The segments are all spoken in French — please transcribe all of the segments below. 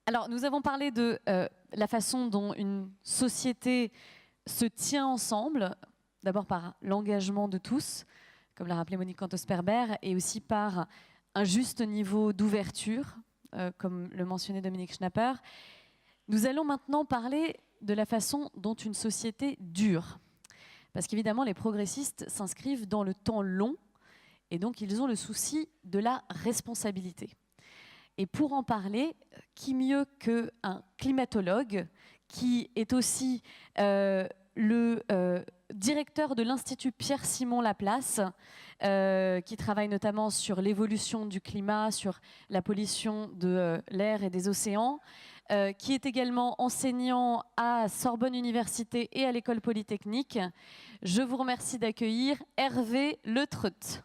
Alors, nous avons parlé de la façon dont une société se tient ensemble, d'abord par l'engagement de tous, comme l'a rappelé Monique Cantos-Sperber, et aussi par un juste niveau d'ouverture, comme le mentionnait Dominique Schnapper. Nous allons maintenant parler de la façon dont une société dure. Parce qu'évidemment, les progressistes s'inscrivent dans le temps long, et donc ils ont le souci de la responsabilité. Et pour en parler, qui mieux qu'un climatologue qui est aussi le directeur de l'Institut Pierre-Simon Laplace, qui travaille notamment sur l'évolution du climat, sur la pollution de l'air et des océans, qui est également enseignant à Sorbonne Université et à l'École Polytechnique. Je vous remercie d'accueillir Hervé Letreut.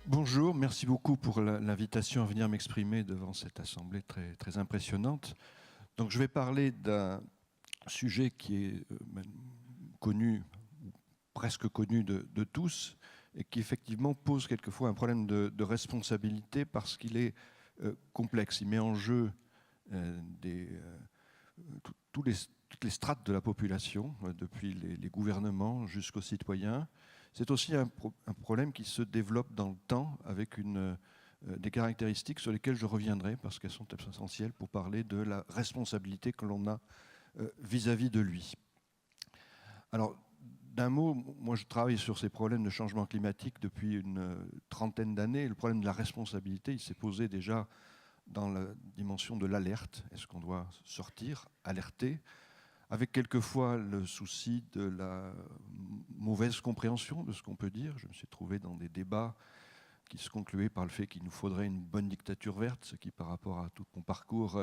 Bonjour, merci beaucoup pour l'invitation à venir m'exprimer devant cette assemblée très, très impressionnante. Donc je vais parler d'un sujet qui est connu, presque connu de tous, et qui effectivement pose quelquefois un problème de responsabilité parce qu'il est complexe. Il met en jeu toutes les strates de la population, depuis les gouvernements jusqu'aux citoyens. C'est aussi un problème qui se développe dans le temps avec des caractéristiques sur lesquelles je reviendrai parce qu'elles sont essentielles pour parler de la responsabilité que l'on a vis-à-vis de lui. Alors, d'un mot, moi je travaille sur ces problèmes de changement climatique depuis une trentaine d'années. Le problème de la responsabilité, il s'est posé déjà dans la dimension de l'alerte. Est-ce qu'on doit sortir, alerter ? Avec quelquefois le souci de la mauvaise compréhension de ce qu'on peut dire. Je me suis trouvé dans des débats qui se concluaient par le fait qu'il nous faudrait une bonne dictature verte, ce qui par rapport à tout mon parcours,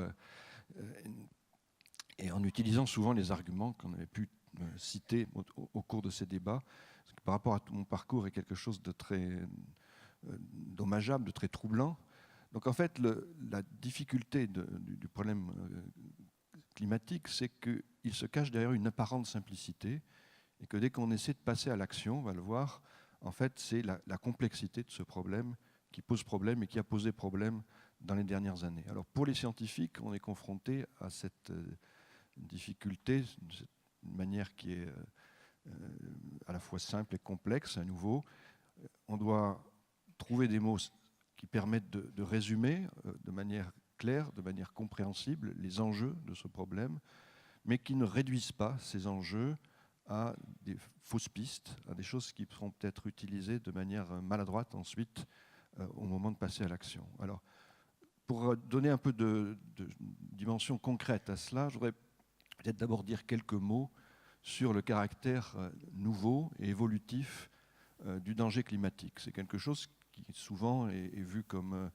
et en utilisant souvent les arguments qu'on avait pu citer au cours de ces débats, ce qui par rapport à tout mon parcours est quelque chose de très dommageable, de très troublant. Donc en fait, la difficulté du problème climatique, c'est qu'il se cache derrière une apparente simplicité et que dès qu'on essaie de passer à l'action, on va le voir, en fait, c'est la complexité de ce problème qui pose problème et qui a posé problème dans les dernières années. Alors pour les scientifiques, on est confronté à cette difficulté d'une manière qui est à la fois simple et complexe, à nouveau. On doit trouver des mots qui permettent de résumer de manière claire, de manière compréhensible, les enjeux de ce problème, mais qui ne réduisent pas ces enjeux à des fausses pistes, à des choses qui seront peut-être utilisées de manière maladroite ensuite au moment de passer à l'action. Alors, pour donner un peu de dimension concrète à cela, je voudrais peut-être d'abord dire quelques mots sur le caractère nouveau et évolutif du danger climatique. C'est quelque chose qui souvent est vu comme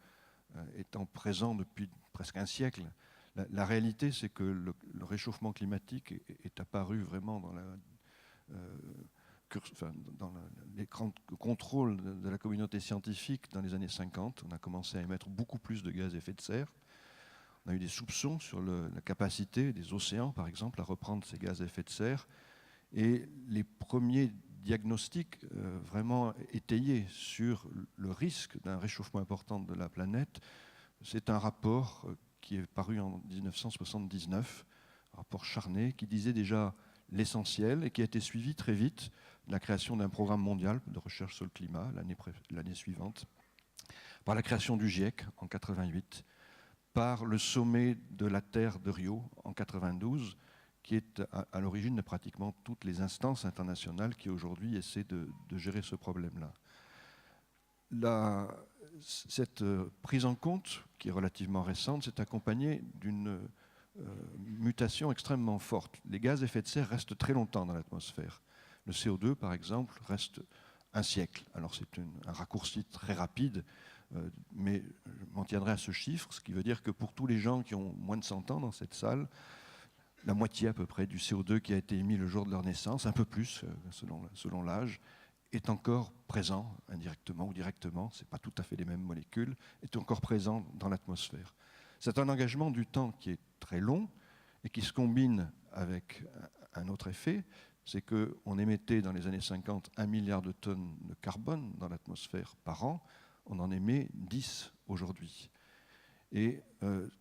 étant présent depuis presque un siècle. La réalité, c'est que le réchauffement climatique est apparu vraiment dans l'écran de contrôle de la communauté scientifique dans les années 50. On a commencé à émettre beaucoup plus de gaz à effet de serre. On a eu des soupçons sur la capacité des océans, par exemple, à reprendre ces gaz à effet de serre. Et les premiers diagnostics vraiment étayés sur le risque d'un réchauffement important de la planète, c'est un rapport qui est paru en 1979, un rapport Charnay, qui disait déjà l'essentiel et qui a été suivi très vite de la création d'un programme mondial de recherche sur le climat l'année suivante, par la création du GIEC en 88, par le sommet de la Terre de Rio en 92, qui est à l'origine de pratiquement toutes les instances internationales qui aujourd'hui essaient de gérer ce problème-là. Cette prise en compte, qui est relativement récente, s'est accompagnée d'une mutation extrêmement forte. Les gaz à effet de serre restent très longtemps dans l'atmosphère. Le CO2, par exemple, reste un siècle. Alors c'est un raccourci très rapide, mais je m'en tiendrai à ce chiffre, ce qui veut dire que pour tous les gens qui ont moins de 100 ans dans cette salle, la moitié à peu près du CO2 qui a été émis le jour de leur naissance, un peu plus selon l'âge, est encore présent indirectement ou directement, ce n'est pas tout à fait les mêmes molécules, est encore présent dans l'atmosphère. C'est un engagement du temps qui est très long et qui se combine avec un autre effet, c'est qu'on émettait dans les années 50 1 milliard de tonnes de carbone dans l'atmosphère par an, on en émet 10 aujourd'hui. Et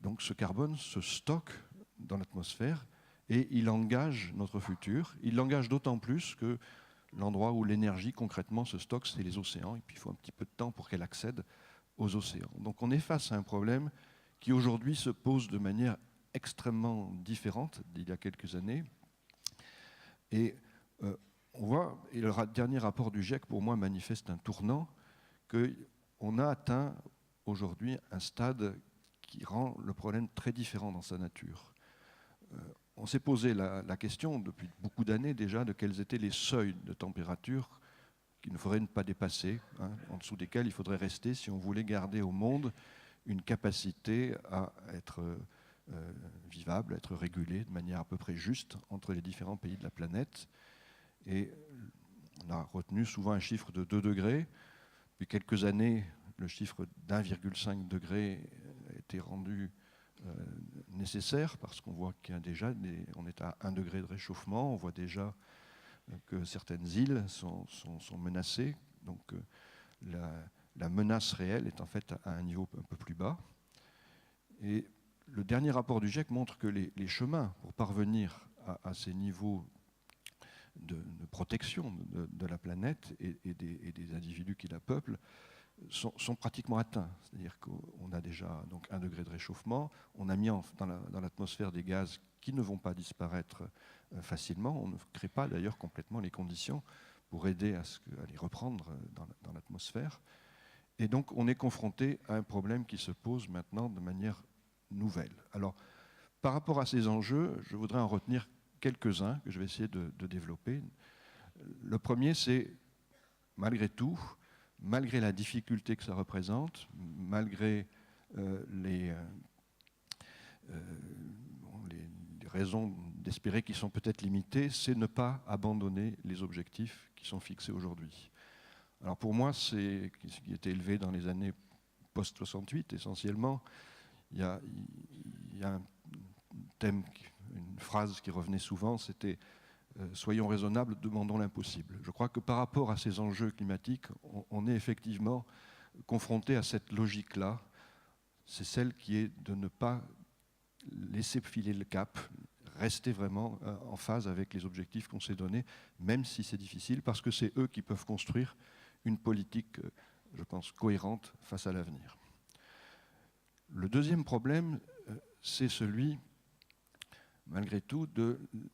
donc ce carbone se stocke dans l'atmosphère et il engage notre futur. Il l'engage d'autant plus que l'endroit où l'énergie concrètement se stocke, c'est les océans, et puis il faut un petit peu de temps pour qu'elle accède aux océans. Donc on est face à un problème qui aujourd'hui se pose de manière extrêmement différente d'il y a quelques années. Et on voit, et le dernier rapport du GIEC pour moi manifeste un tournant, qu'on a atteint aujourd'hui un stade qui rend le problème très différent dans sa nature. On s'est posé la question depuis beaucoup d'années déjà de quels étaient les seuils de température qu'il ne faudrait ne pas dépasser, hein, en dessous desquels il faudrait rester si on voulait garder au monde une capacité à être vivable, à être régulée de manière à peu près juste entre les différents pays de la planète. Et on a retenu souvent un chiffre de 2 degrés. Depuis quelques années, le chiffre d'1,5 degré a été rendu nécessaire parce qu'on voit qu'il y a déjà on est à 1 degré de réchauffement, on voit déjà que certaines îles sont menacées. Donc la menace réelle est en fait à un niveau un peu plus bas. Et le dernier rapport du GIEC montre que les chemins pour parvenir à ces niveaux de protection de la planète et des individus qui la peuplent sont pratiquement atteints. C'est-à-dire qu'on a déjà donc 1 degré de réchauffement, on a mis dans l'atmosphère des gaz qui ne vont pas disparaître facilement, on ne crée pas d'ailleurs complètement les conditions pour aider à les reprendre dans l'atmosphère. Et donc on est confronté à un problème qui se pose maintenant de manière nouvelle. Alors, par rapport à ces enjeux, je voudrais en retenir quelques-uns que je vais essayer de développer. Le premier, c'est, malgré tout, malgré la difficulté que ça représente, malgré les raisons d'espérer qui sont peut-être limitées, c'est ne pas abandonner les objectifs qui sont fixés aujourd'hui. Alors pour moi, c'est ce qui était élevé dans les années post-68, essentiellement, il y a un thème, une phrase qui revenait souvent, c'était soyons raisonnables, demandons l'impossible. Je crois que par rapport à ces enjeux climatiques, on est effectivement confronté à cette logique-là. C'est celle qui est de ne pas laisser filer le cap, rester vraiment en phase avec les objectifs qu'on s'est donnés, même si c'est difficile, parce que c'est eux qui peuvent construire une politique, je pense, cohérente face à l'avenir. Le deuxième problème, c'est celui, malgré tout,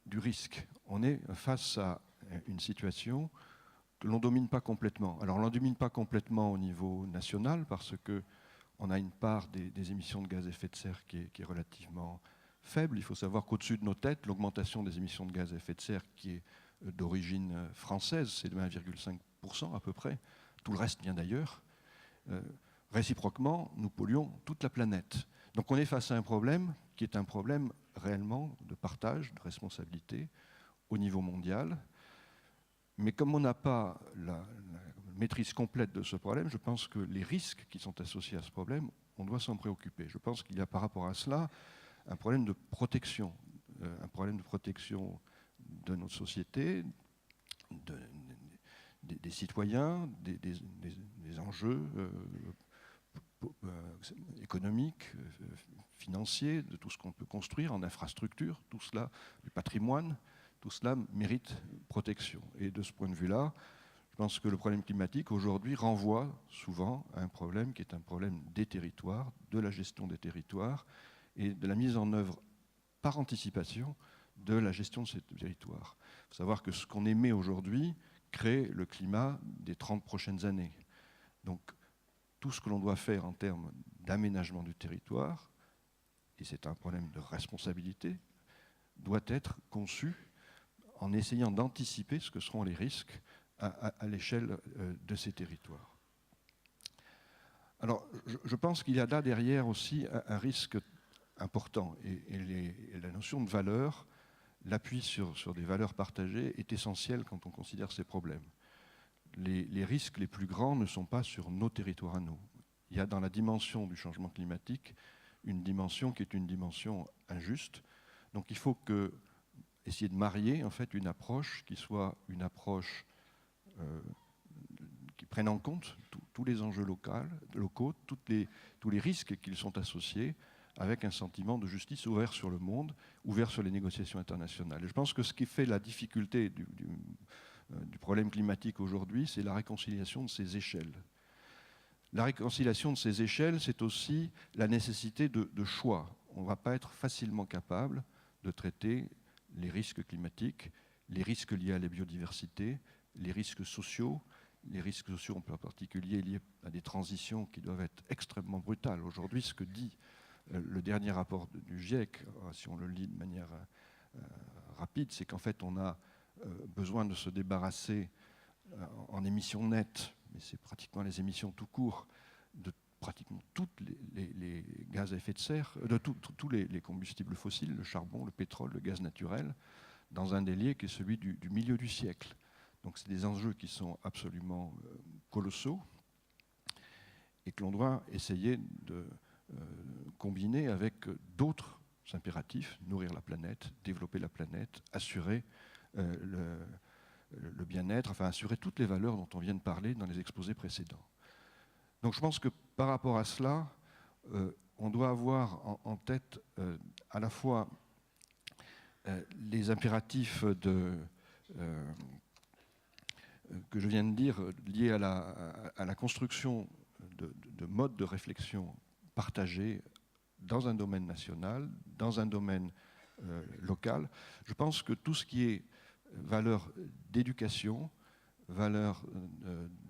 du risque. On est face à une situation que l'on ne domine pas complètement. Alors on ne la domine pas complètement au niveau national parce qu'on a une part des émissions de gaz à effet de serre qui est relativement faible. Il faut savoir qu'au-dessus de nos têtes, l'augmentation des émissions de gaz à effet de serre qui est d'origine française, c'est de 1,5% à peu près. Tout le reste vient d'ailleurs. Réciproquement, nous polluons toute la planète. Donc on est face à un problème qui est un problème réellement de partage, de responsabilité au niveau mondial. Mais comme on n'a pas la maîtrise complète de ce problème, je pense que les risques qui sont associés à ce problème, on doit s'en préoccuper. Je pense qu'il y a par rapport à cela un problème de protection de notre société, des citoyens, des enjeux économiques, financiers, de tout ce qu'on peut construire en infrastructure, tout cela, du patrimoine, tout cela mérite protection. Et de ce point de vue-là, je pense que le problème climatique aujourd'hui renvoie souvent à un problème qui est un problème des territoires, de la gestion des territoires et de la mise en œuvre par anticipation de la gestion de ces territoires. Il faut savoir que ce qu'on émet aujourd'hui crée le climat des 30 prochaines années. Donc tout ce que l'on doit faire en termes d'aménagement du territoire, et c'est un problème de responsabilité, doit être conçu en essayant d'anticiper ce que seront les risques à l'échelle de ces territoires. Alors, je pense qu'il y a là derrière aussi un risque important, et la notion de valeur, l'appui sur des valeurs partagées est essentiel quand on considère ces problèmes. Les risques les plus grands ne sont pas sur nos territoires à nous. Il y a dans la dimension du changement climatique une dimension qui est une dimension injuste. Donc il faut que, essayer de marier en fait une approche qui soit une approche qui prenne en compte tous les enjeux locaux, tous les risques qui sont associés, avec un sentiment de justice ouvert sur le monde, ouvert sur les négociations internationales. Et je pense que ce qui fait la difficulté du problème climatique aujourd'hui, c'est la réconciliation de ces échelles. La réconciliation de ces échelles, c'est aussi la nécessité de choix. On ne va pas être facilement capable de traiter les risques climatiques, les risques liés à la biodiversité, les risques sociaux en particulier liés à des transitions qui doivent être extrêmement brutales. Aujourd'hui, ce que dit le dernier rapport du GIEC, si on le lit de manière rapide, c'est qu'en fait, on a besoin de se débarrasser en émissions nettes, mais c'est pratiquement les émissions tout court, de pratiquement tous les gaz à effet de serre, de tous les combustibles fossiles, le charbon, le pétrole, le gaz naturel, dans un délai qui est celui du milieu du siècle. Donc c'est des enjeux qui sont absolument colossaux et que l'on doit essayer de combiner avec d'autres impératifs, nourrir la planète, développer la planète, assurer le bien-être, enfin assurer toutes les valeurs dont on vient de parler dans les exposés précédents. Donc je pense que par rapport à cela, on doit avoir en tête à la fois les impératifs que je viens de dire liés à la construction de modes de réflexion partagés dans un domaine national, dans un domaine local. Je pense que tout ce qui est valeur d'éducation, valeur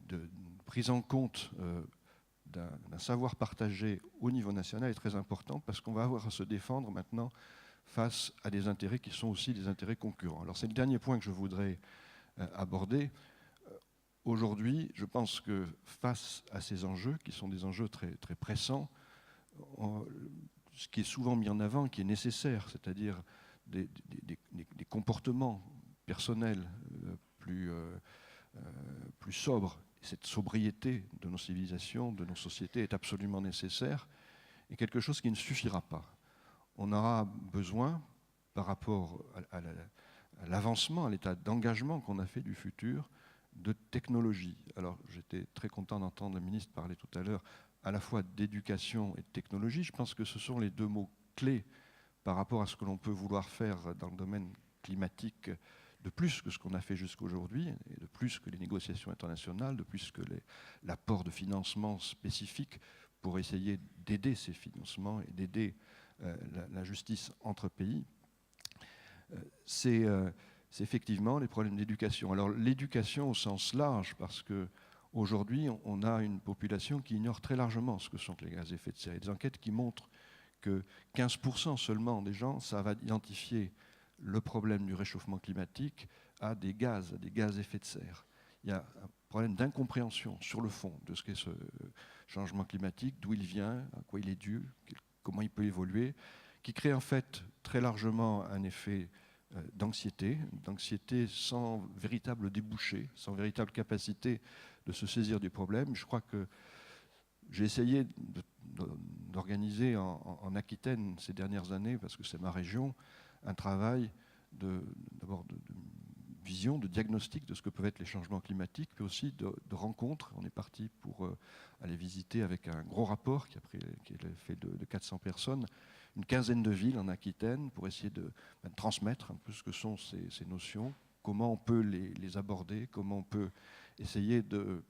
de prise en compte d'un savoir partagé au niveau national est très important parce qu'on va avoir à se défendre maintenant face à des intérêts qui sont aussi des intérêts concurrents. Alors c'est le dernier point que je voudrais aborder. Aujourd'hui, je pense que face à ces enjeux, qui sont des enjeux très, très pressants, ce qui est souvent mis en avant, qui est nécessaire, c'est-à-dire des comportements personnels plus sobres, cette sobriété de nos civilisations, de nos sociétés est absolument nécessaire et quelque chose qui ne suffira pas. On aura besoin, par rapport à l'avancement, à l'état d'engagement qu'on a fait du futur, de technologie. Alors j'étais très content d'entendre le ministre parler tout à l'heure à la fois d'éducation et de technologie. Je pense que ce sont les deux mots clés par rapport à ce que l'on peut vouloir faire dans le domaine climatique, de plus que ce qu'on a fait jusqu'aujourd'hui, et de plus que les négociations internationales, de plus que l'apport de financement spécifique pour essayer d'aider ces financements et d'aider la justice entre pays. C'est effectivement les problèmes d'éducation. Alors l'éducation au sens large, parce qu'aujourd'hui, on a une population qui ignore très largement ce que sont les gaz à effet de serre. Il y a des enquêtes qui montrent que 15% seulement des gens savent identifier le problème du réchauffement climatique à des gaz à effet de serre. Il y a un problème d'incompréhension sur le fond de ce qu'est ce changement climatique, d'où il vient, à quoi il est dû, comment il peut évoluer, qui crée en fait très largement un effet d'anxiété sans véritable débouché, sans véritable capacité de se saisir du problème. Je crois que j'ai essayé d'organiser en Aquitaine ces dernières années, parce que c'est ma région, un travail d'abord de vision, de diagnostic de ce que peuvent être les changements climatiques, puis aussi de rencontres. On est parti pour aller visiter avec un gros rapport qui est fait de 400 personnes, une quinzaine de villes en Aquitaine pour essayer de transmettre un peu ce que sont ces notions, comment on peut les aborder, comment on peut essayer de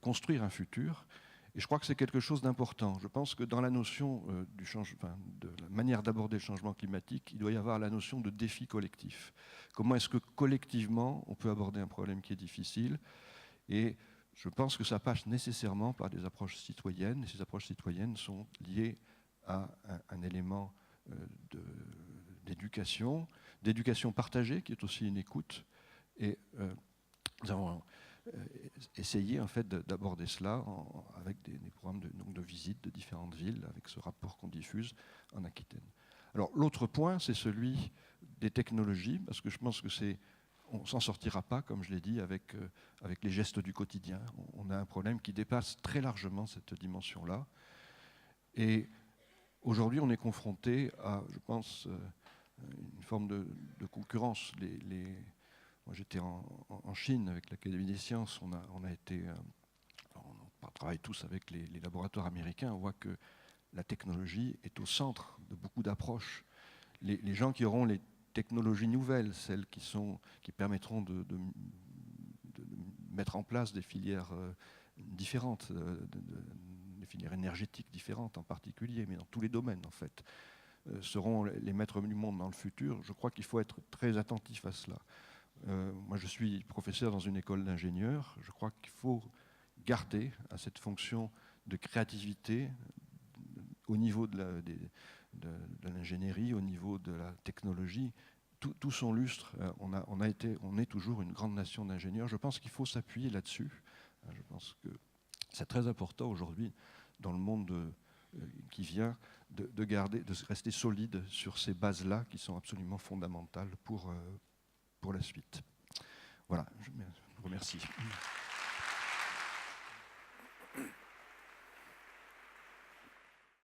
construire un futur. Et je crois que c'est quelque chose d'important. Je pense que dans la notion de la manière d'aborder le changement climatique, il doit y avoir la notion de défi collectif. Comment est-ce que collectivement on peut aborder un problème qui est difficile? Et je pense que ça passe nécessairement par des approches citoyennes. Et ces approches citoyennes sont liées à un élément d'éducation partagée, qui est aussi une écoute. Et nous avons essayer en fait d'aborder cela avec des programmes de visite de différentes villes, avec ce rapport qu'on diffuse en Aquitaine. Alors l'autre point, c'est celui des technologies, parce que je pense que on ne s'en sortira pas, comme je l'ai dit, avec les gestes du quotidien. On a un problème qui dépasse très largement cette dimension-là. Et aujourd'hui, on est confronté à, je pense, une forme de concurrence. Moi, j'étais en Chine avec l'Académie des sciences. On travaille tous avec les laboratoires américains. On voit que la technologie est au centre de beaucoup d'approches. Les gens qui auront les technologies nouvelles, celles qui permettront de mettre en place des filières différentes, des filières énergétiques différentes en particulier, mais dans tous les domaines en fait, seront les maîtres du monde dans le futur. Je crois qu'il faut être très attentif à cela. Moi, je suis professeur dans une école d'ingénieurs. Je crois qu'il faut garder à cette fonction de créativité au niveau de l'ingénierie, au niveau de la technologie, tout son lustre. On est toujours une grande nation d'ingénieurs. Je pense qu'il faut s'appuyer là-dessus. Je pense que c'est très important aujourd'hui, dans le monde qui vient, de rester solide sur ces bases-là qui sont absolument fondamentales pour la suite. Voilà, je vous remercie.